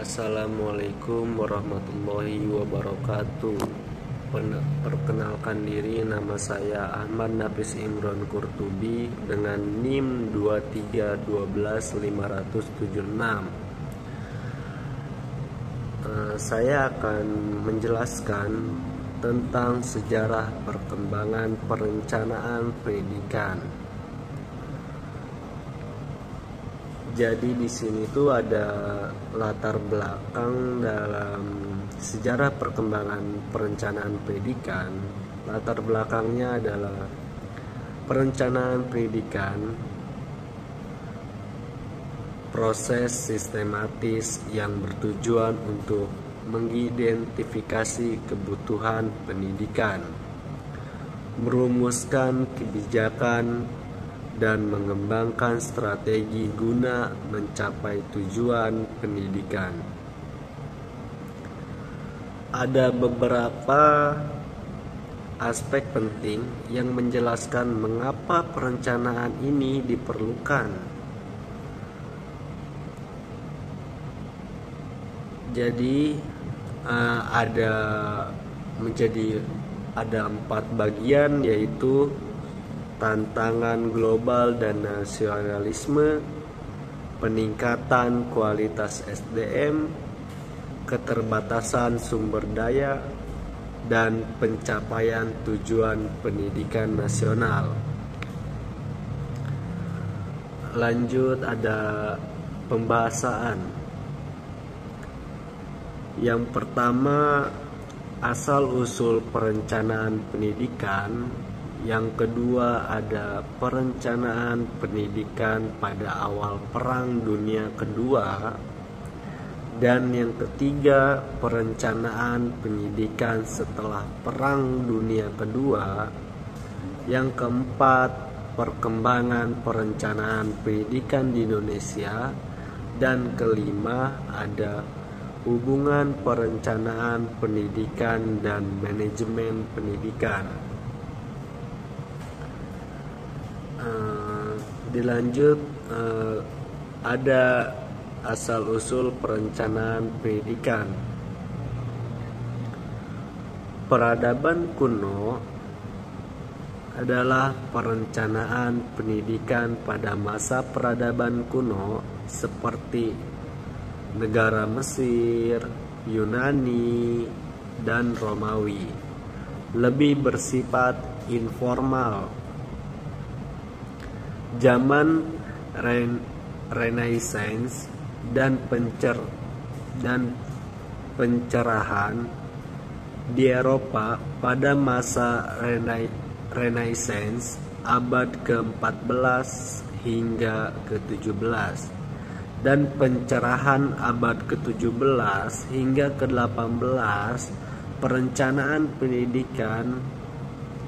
Assalamualaikum warahmatullahi wabarakatuh. Perkenalkan diri, nama saya Ahmad Nafis Imron Qurtubi dengan NIM 2312576. Saya akan menjelaskan tentang sejarah perkembangan perencanaan pendidikan. Jadi di sini tuh ada latar belakang dalam sejarah perkembangan perencanaan pendidikan. Latar belakangnya adalah perencanaan pendidikan, proses sistematis yang bertujuan untuk mengidentifikasi kebutuhan pendidikan, merumuskan kebijakan, dan mengembangkan strategi guna mencapai tujuan pendidikan. Ada beberapa aspek penting yang menjelaskan mengapa perencanaan ini diperlukan. Jadi ada 4 bagian, yaitu tantangan global dan nasionalisme, peningkatan kualitas SDM, keterbatasan sumber daya, dan pencapaian tujuan pendidikan nasional. Lanjut, ada pembahasan. Yang pertama, asal-usul perencanaan pendidikan. Yang kedua, ada perencanaan pendidikan pada awal Perang Dunia Kedua. Dan yang ketiga, perencanaan pendidikan setelah Perang Dunia Kedua. Yang keempat, perkembangan perencanaan pendidikan di Indonesia. Dan kelima, ada hubungan perencanaan pendidikan dan manajemen pendidikan. Dilanjut, ada asal-usul perencanaan pendidikan. Peradaban kuno adalah perencanaan pendidikan pada masa peradaban kuno seperti negara Mesir, Yunani, dan Romawi. Lebih bersifat informal. Zaman Renaissance dan pencerahan di Eropa pada masa Renaissance abad ke-14 hingga ke-17 dan pencerahan abad ke-17 hingga ke-18, perencanaan pendidikan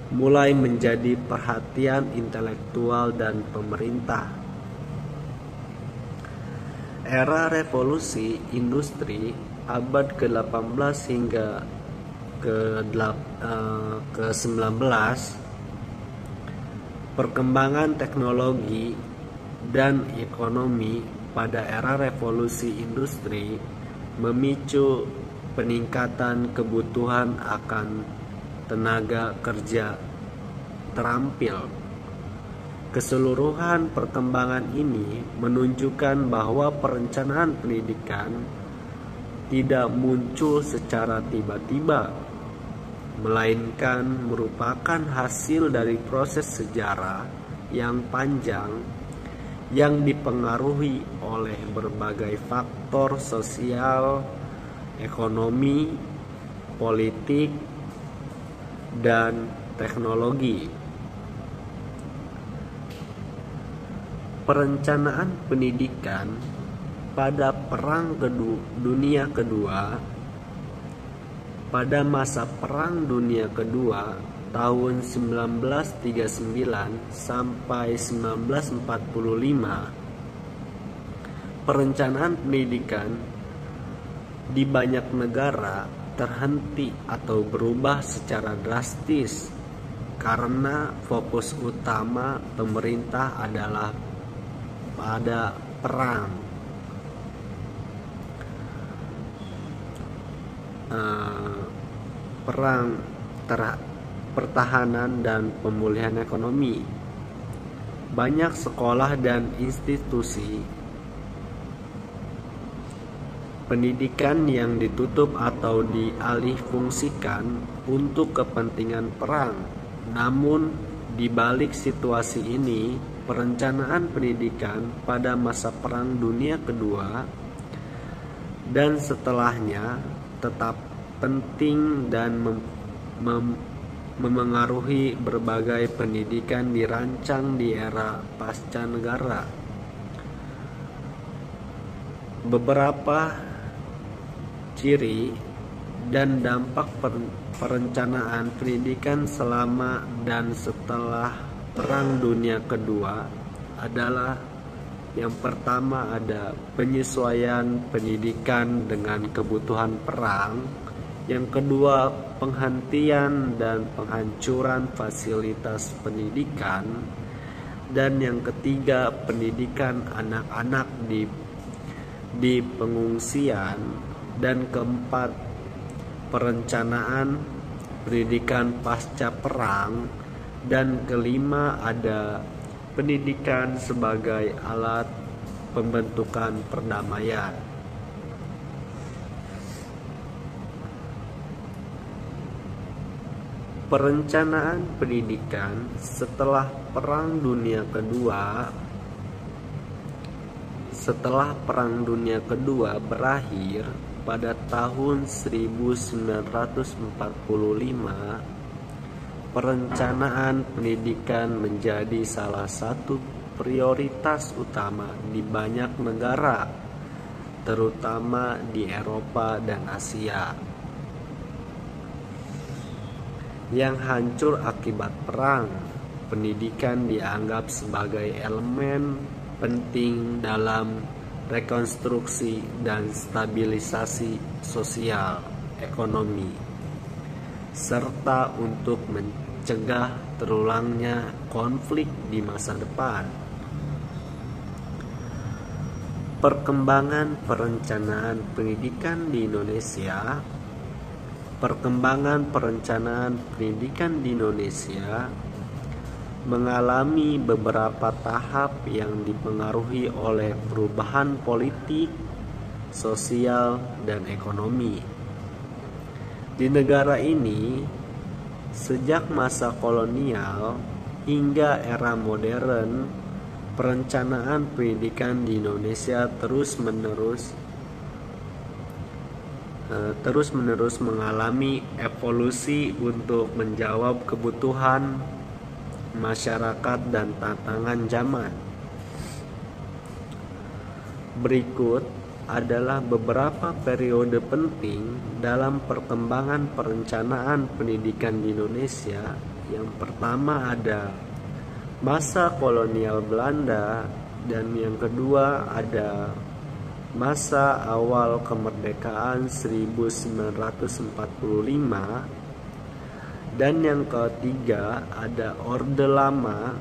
mulai menjadi perhatian intelektual dan pemerintah. Era revolusi industri abad ke-18 hingga ke-19, perkembangan teknologi dan ekonomi pada era revolusi industri memicu peningkatan kebutuhan akan tenaga kerja terampil. Keseluruhan perkembangan ini menunjukkan bahwa perencanaan pendidikan tidak muncul secara tiba-tiba, melainkan merupakan hasil dari proses sejarah yang panjang yang dipengaruhi oleh berbagai faktor sosial, ekonomi, politik, dan teknologi. Perencanaan pendidikan pada Perang Dunia Kedua. Pada masa Perang Dunia Kedua tahun 1939 sampai 1945, perencanaan pendidikan di banyak negara terhenti atau berubah secara drastis karena fokus utama pemerintah adalah pada perang. eh, perang, pertahanan, dan pemulihan ekonomi. Banyak sekolah dan institusi pendidikan yang ditutup atau dialihfungsikan untuk kepentingan perang. Namun, di balik situasi ini, perencanaan pendidikan pada masa Perang Dunia Kedua dan setelahnya tetap penting dan memengaruhi berbagai pendidikan dirancang di era pasca negara. Beberapa ciri dan dampak perencanaan pendidikan selama dan setelah Perang Dunia Kedua adalah: yang pertama ada penyesuaian pendidikan dengan kebutuhan perang, yang kedua penghentian dan penghancuran fasilitas pendidikan, dan yang ketiga pendidikan anak-anak di pengungsian, dan keempat perencanaan pendidikan pasca perang, dan kelima ada pendidikan sebagai alat pembentukan perdamaian. Perencanaan pendidikan setelah Perang Dunia Kedua. Setelah Perang Dunia Kedua berakhir pada tahun 1945, perencanaan pendidikan menjadi salah satu prioritas utama di banyak negara, terutama di Eropa dan Asia, yang hancur akibat perang. Pendidikan dianggap sebagai elemen penting dalam rekonstruksi dan stabilisasi sosial ekonomi, serta untuk mencegah terulangnya konflik di masa depan. Perkembangan perencanaan pendidikan di Indonesia. Perkembangan perencanaan pendidikan di Indonesia mengalami beberapa tahap yang dipengaruhi oleh perubahan politik, sosial, dan ekonomi. Di negara ini, sejak masa kolonial hingga era modern, perencanaan pendidikan di Indonesia terus-menerus mengalami evolusi untuk menjawab kebutuhan masyarakat dan tantangan zaman. Berikut adalah beberapa periode penting dalam perkembangan perencanaan pendidikan di Indonesia. Yang pertama ada masa kolonial Belanda, dan yang kedua ada masa awal kemerdekaan 1945, dan yang ketiga ada Orde Lama,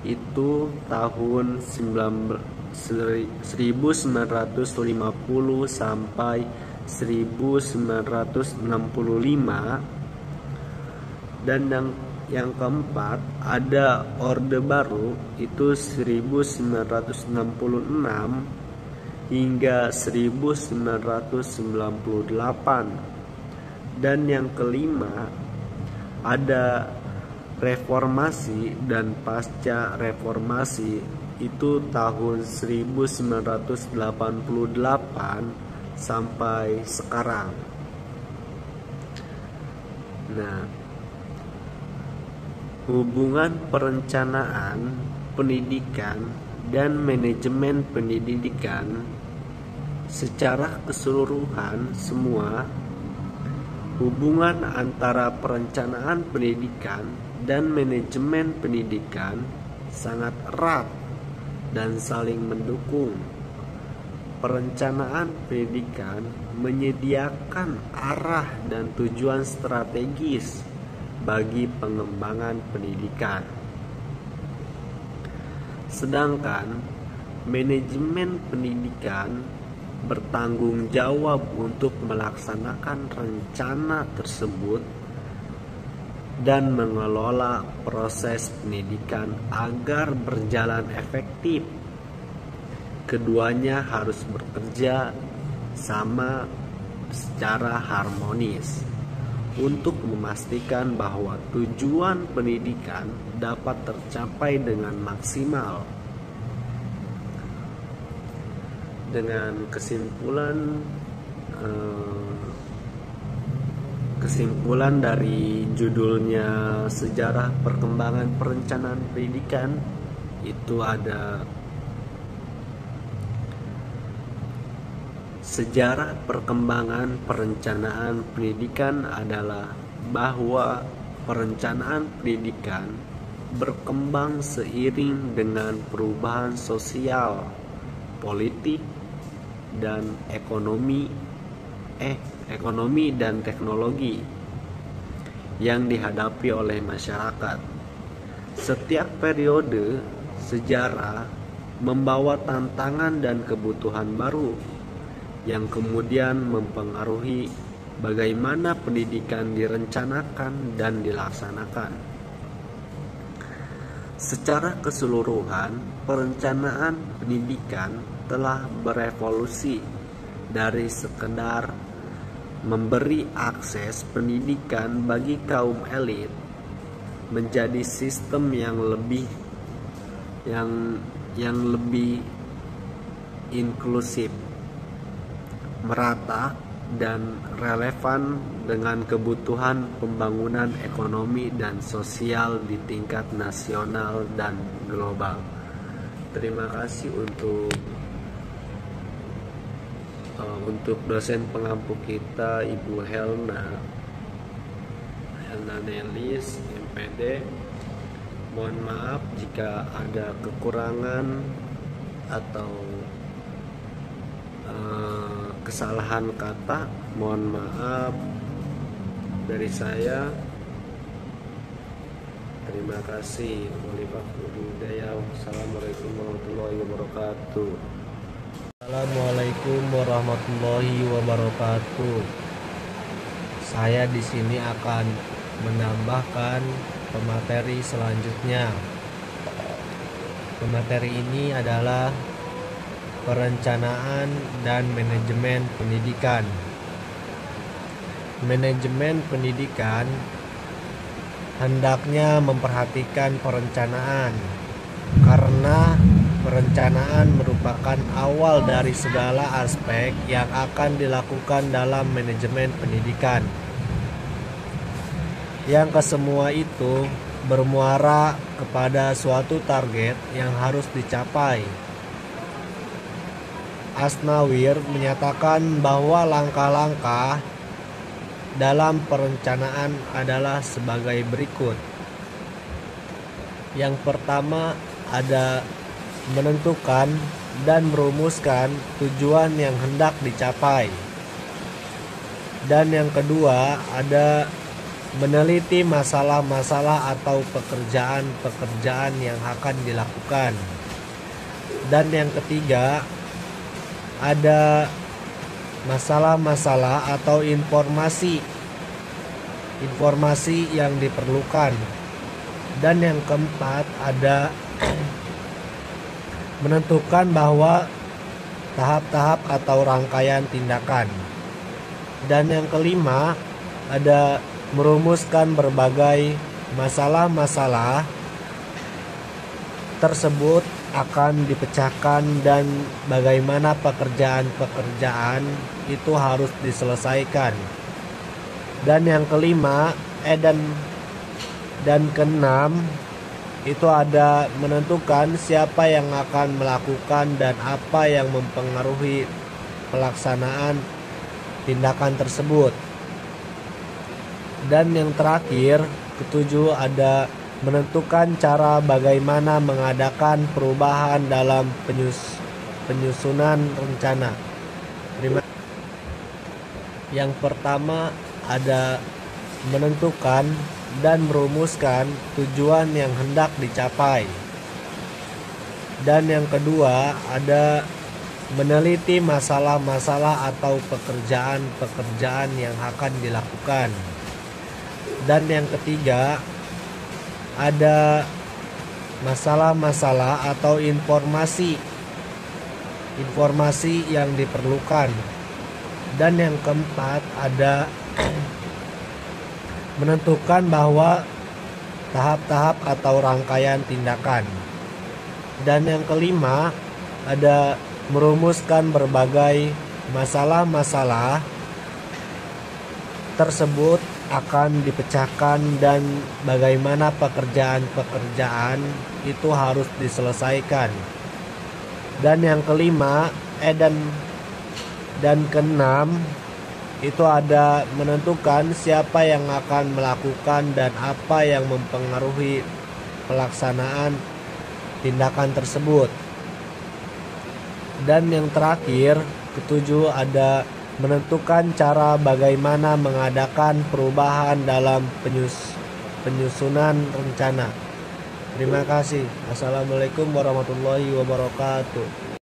itu tahun 1950 sampai 1965, dan yang keempat ada Orde Baru, itu 1966 hingga 1998, dan yang kelima ada reformasi dan pasca reformasi, itu tahun 1988 sampai sekarang. Nah, hubungan perencanaan pendidikan dan manajemen pendidikan secara keseluruhan semua. Hubungan antara perencanaan pendidikan dan manajemen pendidikan sangat erat dan saling mendukung. Perencanaan pendidikan menyediakan arah dan tujuan strategis bagi pengembangan pendidikan. Sedangkan manajemen pendidikan bertanggung jawab untuk melaksanakan rencana tersebut dan mengelola proses pendidikan agar berjalan efektif. Keduanya harus bekerja sama secara harmonis untuk memastikan bahwa tujuan pendidikan dapat tercapai dengan maksimal. Dengan kesimpulan dari judulnya Sejarah Perkembangan Perencanaan Pendidikan, itu ada sejarah perkembangan perencanaan pendidikan adalah bahwa perencanaan pendidikan berkembang seiring dengan perubahan sosial, politik, dan ekonomi dan teknologi yang dihadapi oleh masyarakat. Setiap periode sejarah membawa tantangan dan kebutuhan baru yang kemudian mempengaruhi bagaimana pendidikan direncanakan dan dilaksanakan. Secara keseluruhan, perencanaan pendidikan telah berevolusi dari sekedar memberi akses pendidikan bagi kaum elit menjadi sistem yang lebih inklusif, merata, dan relevan dengan kebutuhan pembangunan ekonomi dan sosial di tingkat nasional dan global. Terima kasih untuk dosen pengampu kita, Ibu Helna Nelis, MPD. Mohon maaf jika ada kekurangan atau kesalahan kata. Mohon maaf dari saya. Terima kasih. Assalamualaikum warahmatullahi wabarakatuh. Assalamualaikum warahmatullahi wabarakatuh. Saya di sini akan menambahkan pemateri selanjutnya. Pemateri ini adalah perencanaan dan manajemen pendidikan. Manajemen pendidikan hendaknya memperhatikan perencanaan, karena perencanaan merupakan awal dari segala aspek yang akan dilakukan dalam manajemen pendidikan. Yang kesemua itu bermuara kepada suatu target yang harus dicapai. Asnawir menyatakan bahwa langkah-langkah dalam perencanaan adalah sebagai berikut. Yang pertama ada menentukan dan merumuskan tujuan yang hendak dicapai. Dan yang kedua ada meneliti masalah-masalah atau pekerjaan-pekerjaan yang akan dilakukan. Dan yang ketiga ada masalah-masalah atau informasi yang diperlukan. Dan yang keempat ada menentukan bahwa tahap-tahap atau rangkaian tindakan. Dan yang kelima ada merumuskan berbagai masalah-masalah tersebut akan dipecahkan dan bagaimana pekerjaan-pekerjaan itu harus diselesaikan. Dan yang kelima dan keenam itu ada menentukan siapa yang akan melakukan dan apa yang mempengaruhi pelaksanaan tindakan tersebut. Dan yang terakhir, ketujuh ada menentukan cara bagaimana mengadakan perubahan dalam penyusunan rencana. Yang pertama ada menentukan dan merumuskan tujuan yang hendak dicapai. Dan yang kedua ada meneliti masalah-masalah atau pekerjaan-pekerjaan yang akan dilakukan. Dan yang ketiga, ada masalah-masalah atau informasi yang diperlukan. Dan yang keempat, ada menentukan bahwa tahap-tahap atau rangkaian tindakan. Dan yang kelima, ada merumuskan berbagai masalah-masalah tersebut akan dipecahkan dan bagaimana pekerjaan-pekerjaan itu harus diselesaikan. Dan yang kelima, dan keenam, itu ada menentukan siapa yang akan melakukan dan apa yang mempengaruhi pelaksanaan tindakan tersebut. Dan yang terakhir, ketujuh, ada menentukan cara bagaimana mengadakan perubahan dalam penyusunan rencana. Terima kasih. Assalamualaikum warahmatullahi wabarakatuh.